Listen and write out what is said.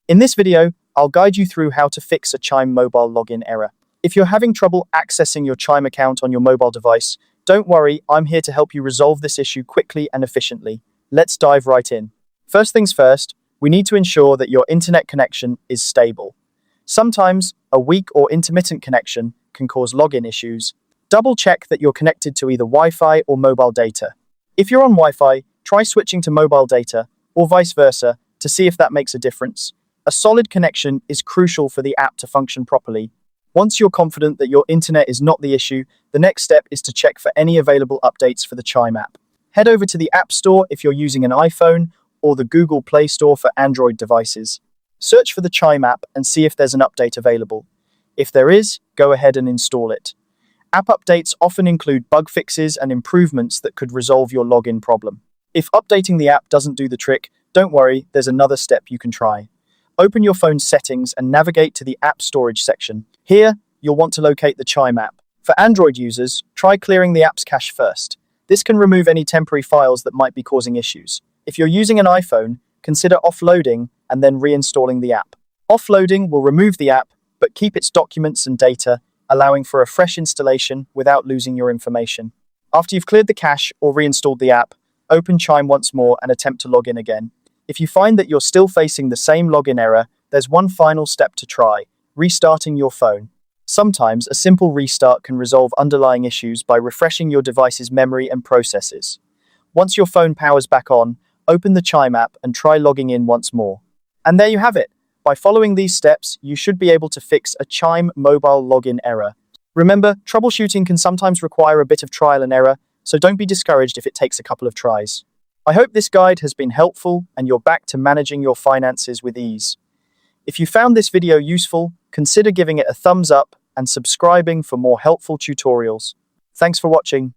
In this video, I'll guide you through how to fix a Chime mobile login error. If you're having trouble accessing your Chime account on your mobile device, don't worry, I'm here to help you resolve this issue quickly and efficiently. Let's dive right in. First things first, we need to ensure that your internet connection is stable. Sometimes, a weak or intermittent connection can cause login issues. Double check that you're connected to either Wi-Fi or mobile data. If you're on Wi-Fi, try switching to mobile data, or vice versa, to see if that makes a difference. A solid connection is crucial for the app to function properly. Once you're confident that your internet is not the issue, the next step is to check for any available updates for the Chime app. Head over to the App Store if you're using an iPhone, or the Google Play Store for Android devices. Search for the Chime app and see if there's an update available. If there is, go ahead and install it. App updates often include bug fixes and improvements that could resolve your login problem. If updating the app doesn't do the trick, don't worry, there's another step you can try. Open your phone's settings and navigate to the app storage section. Here, you'll want to locate the Chime app. For Android users, try clearing the app's cache first. This can remove any temporary files that might be causing issues. If you're using an iPhone, consider offloading and then reinstalling the app. Offloading will remove the app, but keep its documents and data, allowing for a fresh installation without losing your information. After you've cleared the cache or reinstalled the app, open Chime once more and attempt to log in again. If you find that you're still facing the same login error, there's one final step to try: restarting your phone. Sometimes a simple restart can resolve underlying issues by refreshing your device's memory and processes. Once your phone powers back on, open the Chime app and try logging in once more. And there you have it. By following these steps, you should be able to fix a Chime mobile login error. Remember, troubleshooting can sometimes require a bit of trial and error, so don't be discouraged if it takes a couple of tries. I hope this guide has been helpful and you're back to managing your finances with ease. If you found this video useful, consider giving it a thumbs up and subscribing for more helpful tutorials. Thanks for watching.